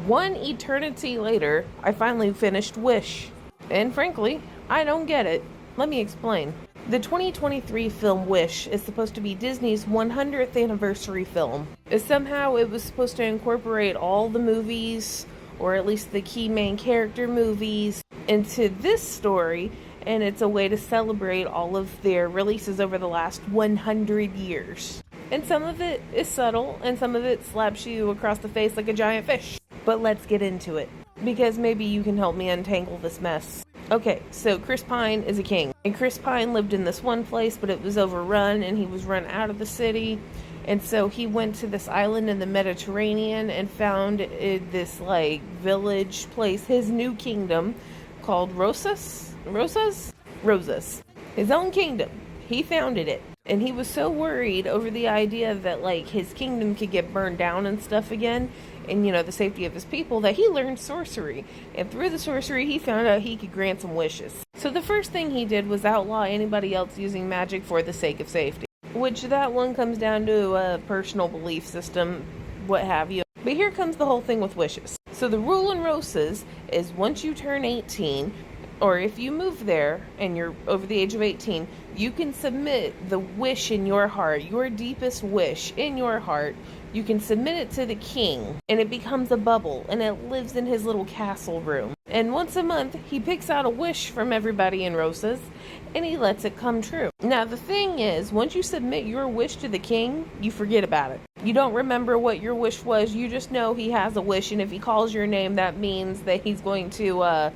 One eternity later, I finally finished Wish. And frankly, I don't get it. Let me explain. The 2023 film Wish is supposed to be Disney's 100th anniversary film. Somehow it was supposed to incorporate all the movies, or at least the key main character movies, into this story, and it's a way to celebrate all of their releases over the last 100 years. And some of it is subtle, and some of it slaps you across the face like a giant fish. But let's get into it, because maybe you can help me untangle this mess. Okay, so Chris Pine is a king, and Chris Pine lived in this one place, but it was overrun, and he was run out of the city, and so he went to this island in the Mediterranean and found this, village place, his new kingdom, called Rosas? His own kingdom. He founded it. And he was so worried over the idea that, his kingdom could get burned down and stuff again, and, the safety of his people, that he learned sorcery. And through the sorcery, he found out he could grant some wishes. So the first thing he did was outlaw anybody else using magic for the sake of safety. Which, that one comes down to a personal belief system, what have you. But here comes the whole thing with wishes. So the rule in Rosas is once you turn 18, or if you move there and you're over the age of 18, you can submit the wish in your heart, your deepest wish in your heart. You can submit it to the king, and it becomes a bubble, and it lives in his little castle room. And once a month, he picks out a wish from everybody in Rosas, and he lets it come true. Now, the thing is, once you submit your wish to the king, you forget about it. You don't remember what your wish was, you just know he has a wish, and if he calls your name, that means that he's going to,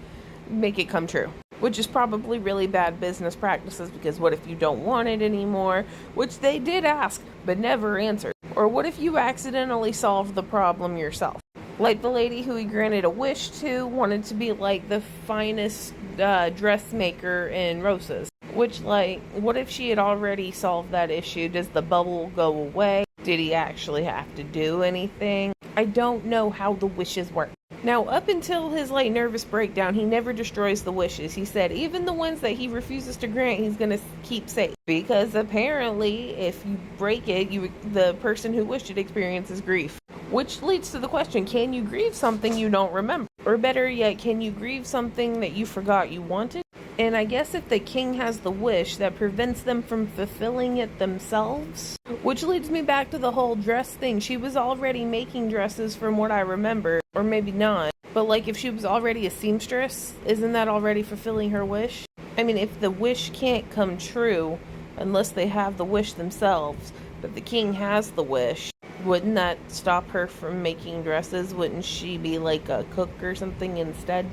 make it come true, which is probably really bad business practices, because what if you don't want it anymore, which they did ask but never answered, or what if you accidentally solved the problem yourself, like the lady who he granted a wish to wanted to be like the finest dressmaker in Rosas, which what if she had already solved that issue? Does the bubble go away? Did he actually have to do anything? I don't know how the wishes work. Now, up until his nervous breakdown, he never destroys the wishes. He said even the ones that he refuses to grant, he's going to keep safe. Because apparently, if you break it, the person who wished it experiences grief. Which leads to the question, can you grieve something you don't remember? Or better yet, can you grieve something that you forgot you wanted? And I guess if the king has the wish, that prevents them from fulfilling it themselves. Which leads me back to the whole dress thing. She was already making dresses from what I remember. Or maybe not. But if she was already a seamstress, isn't that already fulfilling her wish? I mean, if the wish can't come true unless they have the wish themselves, but the king has the wish, wouldn't that stop her from making dresses? Wouldn't she be like a cook or something instead?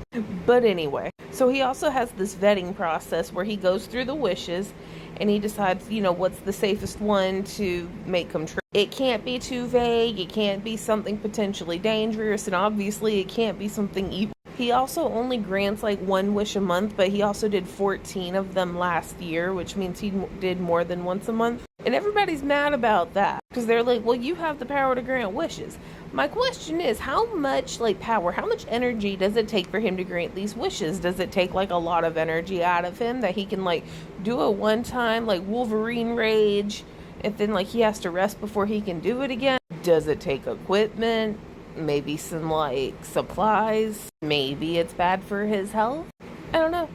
But anyway, so he also has this vetting process where he goes through the wishes and he decides, what's the safest one to make come true. It can't be too vague, it can't be something potentially dangerous, and obviously it can't be something evil. He also only grants one wish a month, but he also did 14 of them last year, which means he did more than once a month. And everybody's mad about that, because they're like, well, you have the power to grant wishes. My question is, how much power, how much energy does it take for him to grant these wishes? Does it take a lot of energy out of him that he can do it one time, Wolverine rage, and then he has to rest before he can do it again? Does it take equipment? Maybe some supplies? Maybe it's bad for his health? I don't know.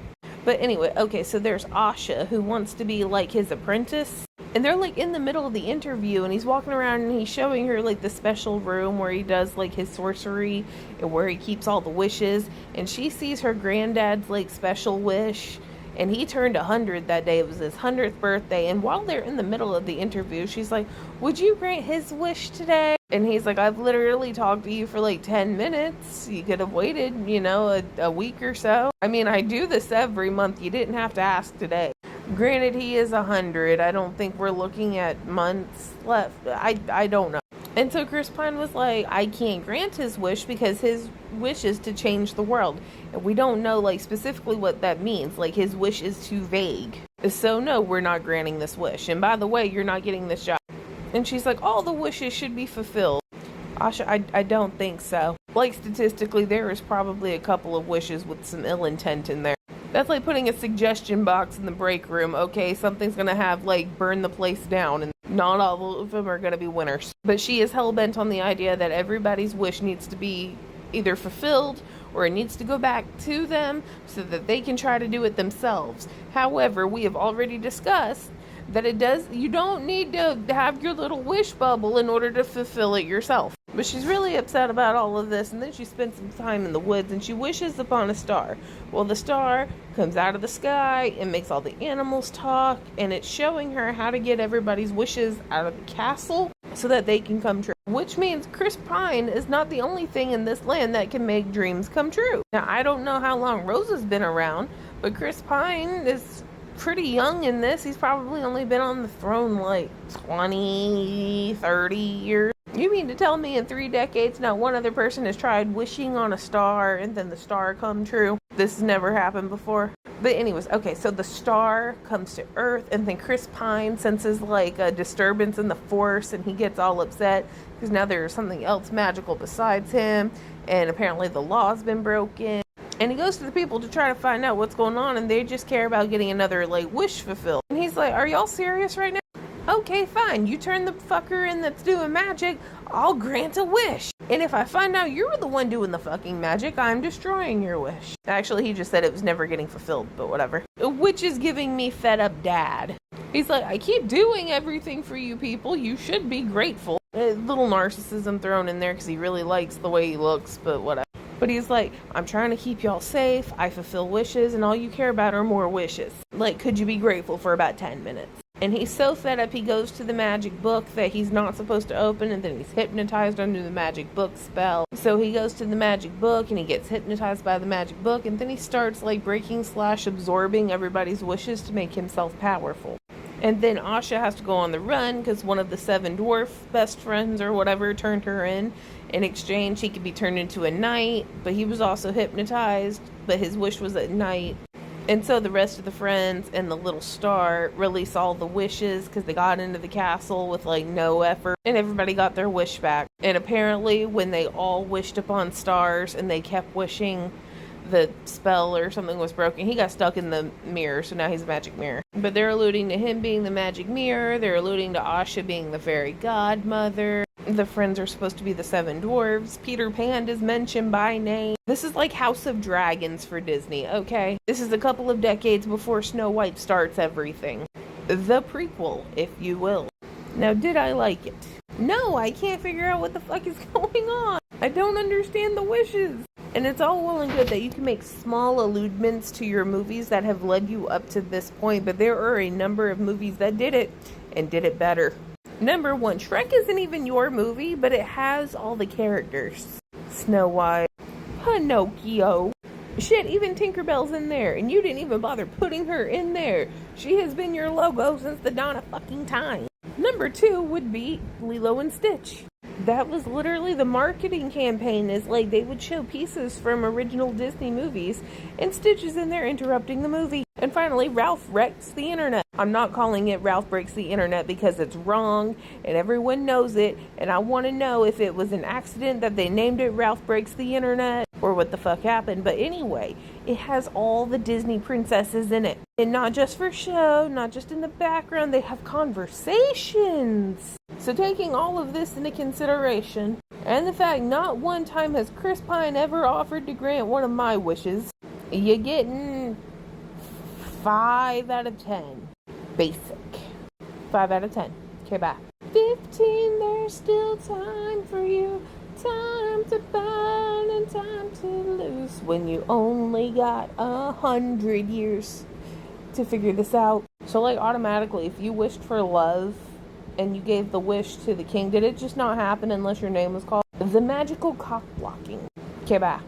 But anyway, okay, so there's Asha, who wants to be his apprentice. And they're in the middle of the interview, and he's walking around and he's showing her the special room where he does his sorcery and where he keeps all the wishes. And she sees her granddad's special wish. And he turned 100 that day. It was his 100th birthday. And while they're in the middle of the interview, she's like, would you grant his wish today? And he's like, I've literally talked to you for 10 minutes. You could have waited, a week or so. I mean, I do this every month. You didn't have to ask today. Granted, he is 100. I don't think we're looking at months left. I don't know. And so Chris Pine was like, I can't grant his wish because his wish is to change the world. And we don't know, specifically what that means. His wish is too vague. So no, we're not granting this wish. And by the way, you're not getting this job. And she's like, all the wishes should be fulfilled. Asha, I don't think so. Statistically, there is probably a couple of wishes with some ill intent in there. That's like putting a suggestion box in the break room. Okay, something's gonna have, burn the place down, and not all of them are gonna be winners. But she is hell-bent on the idea that everybody's wish needs to be either fulfilled or it needs to go back to them so that they can try to do it themselves. However, we have already discussed that you don't need to have your little wish bubble in order to fulfill it yourself. But she's really upset about all of this, and then she spends some time in the woods and she wishes upon a star. Well, the star comes out of the sky and makes all the animals talk, and it's showing her how to get everybody's wishes out of the castle so that they can come true. Which means Chris Pine is not the only thing in this land that can make dreams come true. Now, I don't know how long Rosa's been around, but Chris Pine is pretty young in this. He's probably only been on the throne like 20, 30 years. You mean to tell me in 3 decades not one other person has tried wishing on a star and then the star come true? This has never happened before. But anyways, okay, so the star comes to Earth, and then Chris Pine senses like a disturbance in the force, and he gets all upset because now there's something else magical besides him, and apparently the law's been broken. And he goes to the people to try to find out what's going on, and they just care about getting another like wish fulfilled. And he's like, are y'all serious right now? Okay, fine. You turn the fucker in that's doing magic, I'll grant a wish. And if I find out you're the one doing the fucking magic, I'm destroying your wish. Actually, he just said it was never getting fulfilled, but whatever. Which is giving me fed up dad. He's like, I keep doing everything for you people. You should be grateful. A little narcissism thrown in there because he really likes the way he looks, but whatever. But he's like, I'm trying to keep y'all safe. I fulfill wishes, and all you care about are more wishes. Like, could you be grateful for about 10 minutes? And he's so fed up, he goes to the magic book that he's not supposed to open, and then he's hypnotized under the magic book spell. So he goes to the magic book, and he gets hypnotized by the magic book, and then he starts like breaking/absorbing everybody's wishes to make himself powerful. And then Asha has to go on the run because one of the 7 dwarf best friends or whatever turned her in. In exchange, he could be turned into a knight, but he was also hypnotized, but his wish was at night. And so the rest of the friends and the little star release all the wishes because they got into the castle with like no effort, and everybody got their wish back. And apparently when they all wished upon stars and they kept wishing, the spell or something was broken. He got stuck in the mirror, so now he's a magic mirror. But they're alluding to him being the magic mirror. They're alluding to Asha being the fairy godmother. The friends are supposed to be the 7 dwarves. Peter Pan is mentioned by name. This is like House of Dragons for Disney, okay? This is a couple of decades before Snow White starts everything. The prequel, if you will. Now, did I like it? No, I can't figure out what the fuck is going on. I don't understand the wishes. And it's all well and good that you can make small alludements to your movies that have led you up to this point, but there are a number of movies that did it and did it better. Number 1, Shrek isn't even your movie, but it has all the characters. Snow White, Pinocchio. Shit, even Tinkerbell's in there, and you didn't even bother putting her in there. She has been your logo since the dawn of fucking time. Number 2 would be Lilo and Stitch. That was literally the marketing campaign, is like they would show pieces from original Disney movies, and Stitch is in there interrupting the movie. And finally, Ralph Wrecks the Internet. I'm not calling it Ralph Breaks the Internet because it's wrong and everyone knows it, and I want to know if it was an accident that they named it Ralph Breaks the Internet or what the fuck happened. But anyway, it has all the Disney princesses in it. And not just for show, not just in the background, they have conversations. So taking all of this into consideration, and the fact not one time has Chris Pine ever offered to grant one of my wishes, you're getting 5 out of 10. Basic. 5 out of 10. Okay, bye. 15, there's still time for you. Time to burn and time to lose. When you only got 100 years to figure this out. So like automatically, if you wished for love and you gave the wish to the king, did it just not happen unless your name was called? The magical cock blocking. Okay, bye.